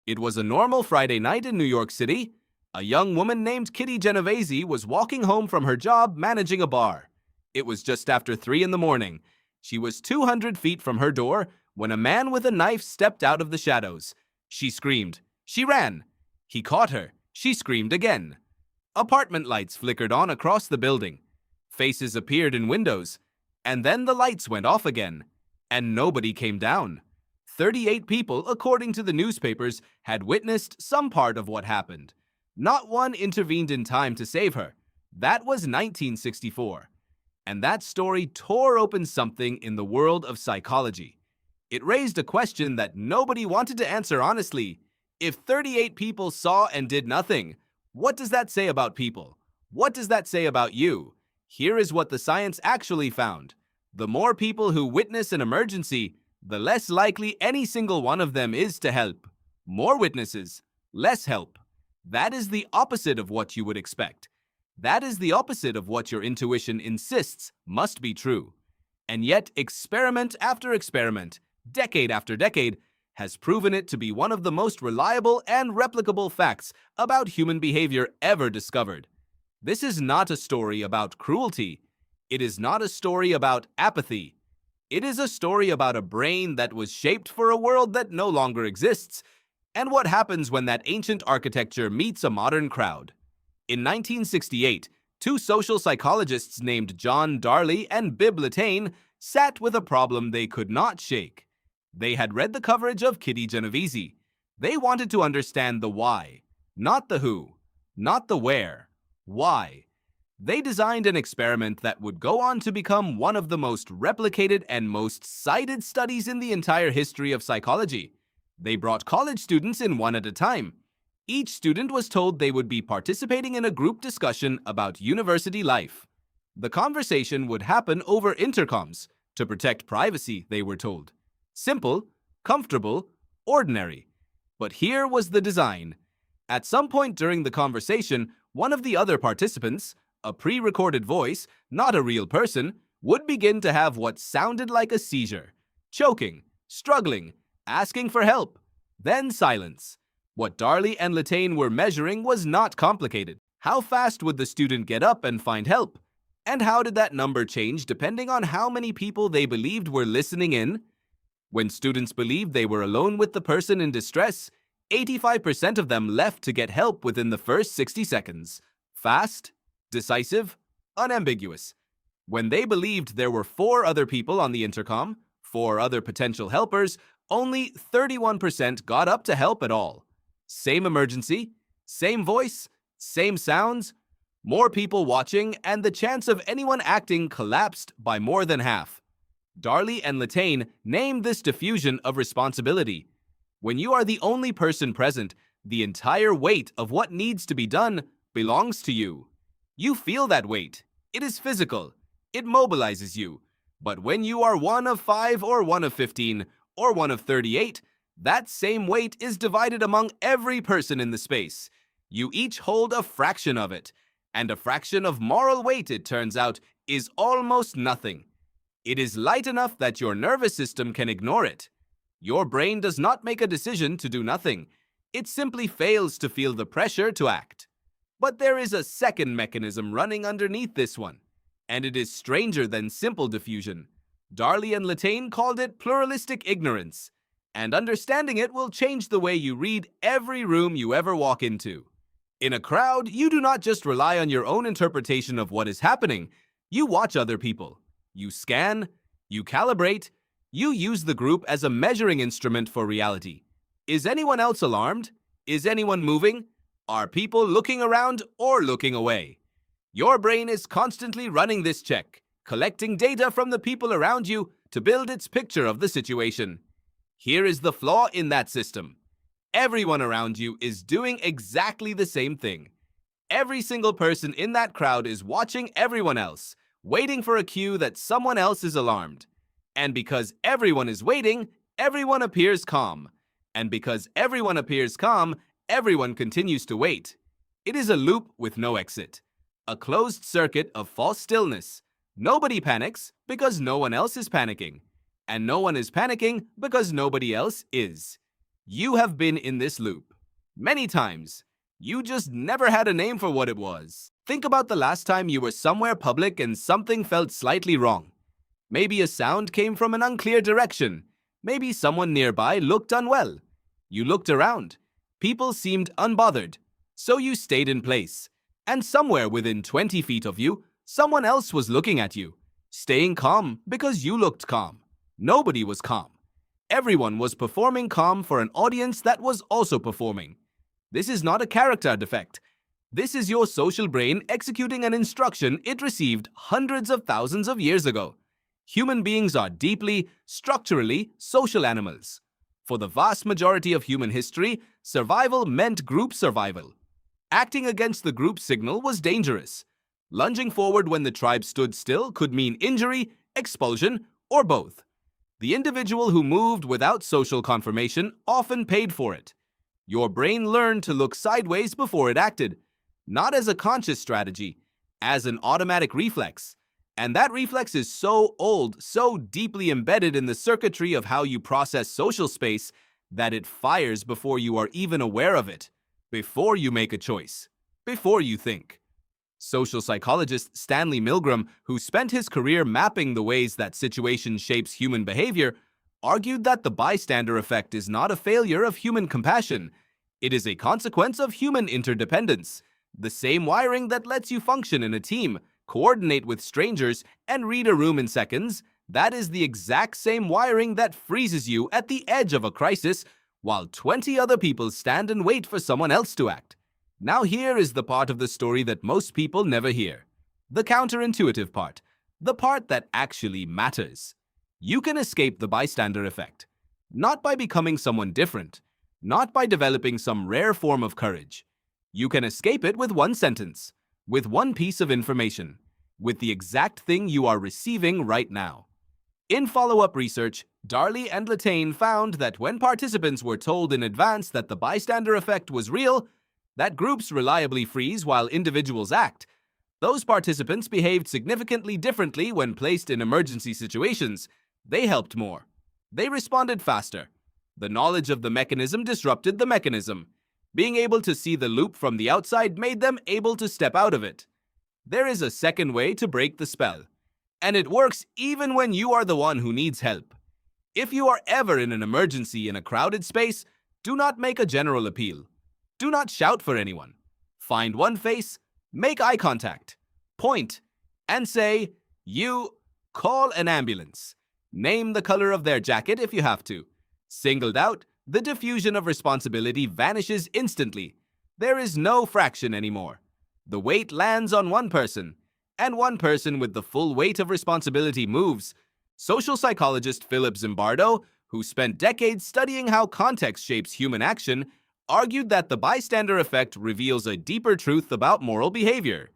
It was a normal Friday night in New York City. A young woman named Kitty Genovese was walking home from her job managing a bar. It was just after 3 in the morning. She was 200 feet from her door when a man with a knife stepped out of the shadows. She screamed. She ran. He caught her. She screamed again. Apartment lights flickered on across the building. Faces appeared in windows. And then the lights went off again. And nobody came down. 38 people, according to the newspapers, had witnessed some part of what happened. Not one intervened in time to save her. That was 1964. And that story tore open something in the world of psychology. It raised a question that nobody wanted to answer honestly. If 38 people saw and did nothing, what does that say about people? What does that say about you? Here is what the science actually found. The more people who witness an emergency, the less likely any single one of them is to help. More witnesses, less help. That is the opposite of what you would expect. That is the opposite of what your intuition insists must be true. And yet, experiment after experiment, decade after decade, has proven it to be one of the most reliable and replicable facts about human behavior ever discovered. This is not a story about cruelty. It is not a story about apathy. It is a story about a brain that was shaped for a world that no longer exists, and what happens when that ancient architecture meets a modern crowd. In 1968, two social psychologists named John Darley and Bibb Latané sat with a problem they could not shake. They had read the coverage of Kitty Genovese. They wanted to understand the why, not the who, not the where. Why? They designed an experiment that would go on to become one of the most replicated and most cited studies in the entire history of psychology. They brought college students in one at a time. Each student was told they would be participating in a group discussion about university life. The conversation would happen over intercoms to protect privacy, they were told. Simple, comfortable, ordinary. But here was the design. At some point during the conversation, one of the other participants, a pre-recorded voice, not a real person, would begin to have what sounded like a seizure, choking, struggling, asking for help, then silence. What Darley and Latané were measuring was not complicated. How fast would the student get up and find help? And how did that number change depending on how many people they believed were listening in? When students believed they were alone with the person in distress, 85% of them left to get help within the first 60 seconds. Fast, decisive, unambiguous. When they believed there were 4 other people on the intercom, 4 other potential helpers, only 31% got up to help at all. Same emergency, same voice, same sounds, more people watching, and the chance of anyone acting collapsed by more than half. Darley and Latané named this diffusion of responsibility. When you are the only person present, the entire weight of what needs to be done belongs to you. You feel that weight. It is physical. It mobilizes you. But when you are one of 5 or one of 15 or one of 38, that same weight is divided among every person in the space. You each hold a fraction of it. And a fraction of moral weight, it turns out, is almost nothing. It is light enough that your nervous system can ignore it. Your brain does not make a decision to do nothing. It simply fails to feel the pressure to act. But there is a second mechanism running underneath this one, and it is stranger than simple diffusion. Darley and Latané called it pluralistic ignorance, and understanding it will change the way you read every room you ever walk into. In a crowd, you do not just rely on your own interpretation of what is happening. You watch other people. You scan, you calibrate, you use the group as a measuring instrument for reality. Is anyone else alarmed? Is anyone moving? Are people looking around or looking away? Your brain is constantly running this check, collecting data from the people around you to build its picture of the situation. Here is the flaw in that system. Everyone around you is doing exactly the same thing. Every single person in that crowd is watching everyone else, waiting for a cue that someone else is alarmed. And because everyone is waiting, everyone appears calm. And because everyone appears calm, everyone continues to wait. It is a loop with no exit. A closed circuit of false stillness. Nobody panics because no one else is panicking. And no one is panicking because nobody else is. You have been in this loop many times. You just never had a name for what it was. Think about the last time you were somewhere public and something felt slightly wrong. Maybe a sound came from an unclear direction. Maybe someone nearby looked unwell. You looked around. People seemed unbothered. So you stayed in place. And somewhere within 20 feet of you, someone else was looking at you, staying calm because you looked calm. Nobody was calm. Everyone was performing calm for an audience that was also performing. This is not a character defect. This is your social brain executing an instruction it received hundreds of thousands of years ago. Human beings are deeply, structurally social animals. For the vast majority of human history, survival meant group survival. Acting against the group signal was dangerous. Lunging forward when the tribe stood still could mean injury, expulsion, or both. The individual who moved without social confirmation often paid for it. Your brain learned to look sideways before it acted, not as a conscious strategy, as an automatic reflex. And that reflex is so old, so deeply embedded in the circuitry of how you process social space that it fires before you are even aware of it, before you make a choice, before you think. Social psychologist Stanley Milgram, who spent his career mapping the ways that situation shapes human behavior, argued that the bystander effect is not a failure of human compassion. It is a consequence of human interdependence. The same wiring that lets you function in a team, coordinate with strangers, and read a room in seconds, that is the exact same wiring that freezes you at the edge of a crisis while 20 other people stand and wait for someone else to act. Now here is the part of the story that most people never hear. The counterintuitive part. The part that actually matters. You can escape the bystander effect. Not by becoming someone different. Not by developing some rare form of courage. You can escape it with one sentence. With one piece of information. With the exact thing you are receiving right now. In follow-up research, Darley and Latane found that when participants were told in advance that the bystander effect was real, that groups reliably freeze while individuals act. Those participants behaved significantly differently when placed in emergency situations. They helped more. They responded faster. The knowledge of the mechanism disrupted the mechanism. Being able to see the loop from the outside made them able to step out of it. There is a second way to break the spell. And it works even when you are the one who needs help. If you are ever in an emergency in a crowded space, do not make a general appeal. Do not shout for anyone. Find one face, make eye contact, point, and say, "You, call an ambulance." Name the color of their jacket if you have to. Singled out, the diffusion of responsibility vanishes instantly. There is no fraction anymore. The weight lands on one person, and one person with the full weight of responsibility moves. Social psychologist Philip Zimbardo, who spent decades studying how context shapes human action, argued that the bystander effect reveals a deeper truth about moral behavior.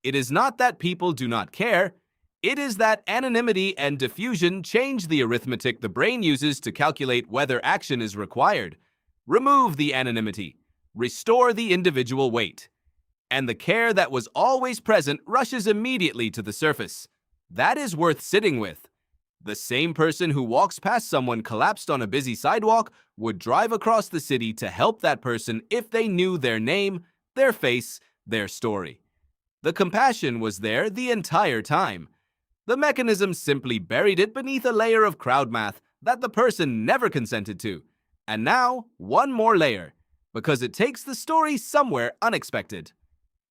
It is not that people do not care. It is that anonymity and diffusion change the arithmetic the brain uses to calculate whether action is required. Remove the anonymity. Restore the individual weight. And the care that was always present rushes immediately to the surface. That is worth sitting with. The same person who walks past someone collapsed on a busy sidewalk would drive across the city to help that person if they knew their name, their face, their story. The compassion was there the entire time. The mechanism simply buried it beneath a layer of crowd math that the person never consented to. And now, one more layer, because it takes the story somewhere unexpected.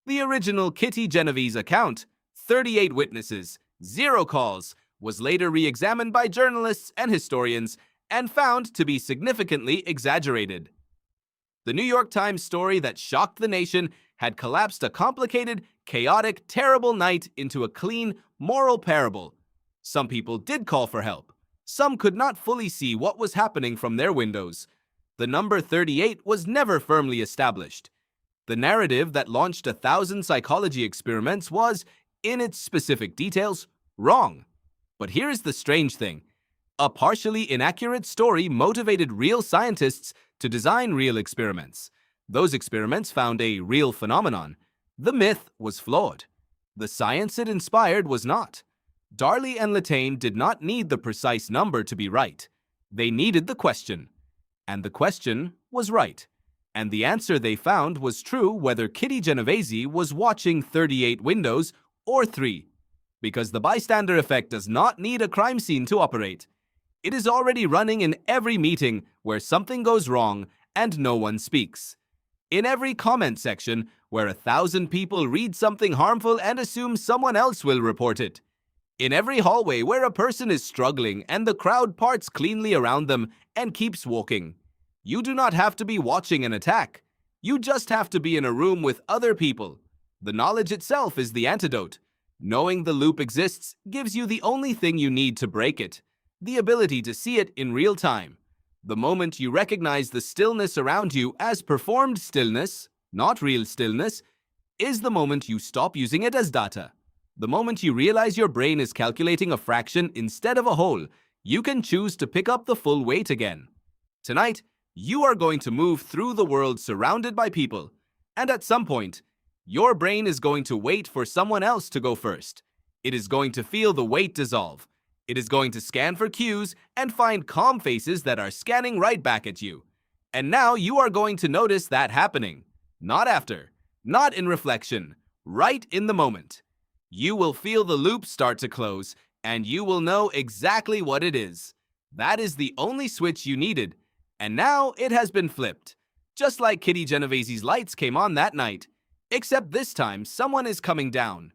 The original Kitty Genovese account, 38 witnesses, 0 calls, was later re-examined by journalists and historians and found to be significantly exaggerated. The New York Times story that shocked the nation had collapsed a complicated, chaotic, terrible night into a clean, moral parable. Some people did call for help. Some could not fully see what was happening from their windows. The number 38 was never firmly established. The narrative that launched 1,000 psychology experiments was, in its specific details, wrong. But here's the strange thing. A partially inaccurate story motivated real scientists to design real experiments. Those experiments found a real phenomenon. The myth was flawed. The science it inspired was not. Darley and Latane did not need the precise number to be right. They needed the question. And the question was right. And the answer they found was true whether Kitty Genovese was watching 38 windows or 3. Because the bystander effect does not need a crime scene to operate. It is already running in every meeting where something goes wrong and no one speaks. In every comment section where 1,000 people read something harmful and assume someone else will report it. In every hallway where a person is struggling and the crowd parts cleanly around them and keeps walking. You do not have to be watching an attack. You just have to be in a room with other people. The knowledge itself is the antidote. Knowing the loop exists gives you the only thing you need to break it, the ability to see it in real time. The moment you recognize the stillness around you as performed stillness, not real stillness, is the moment you stop using it as data. The moment you realize your brain is calculating a fraction instead of a whole, you can choose to pick up the full weight again. Tonight, you are going to move through the world surrounded by people, and at some point, your brain is going to wait for someone else to go first. It is going to feel the weight dissolve. It is going to scan for cues and find calm faces that are scanning right back at you. And now you are going to notice that happening. Not after, not in reflection, right in the moment. You will feel the loop start to close, and you will know exactly what it is. That is the only switch you needed. And now it has been flipped. Just like Kitty Genovese's lights came on that night. Except this time, someone is coming down.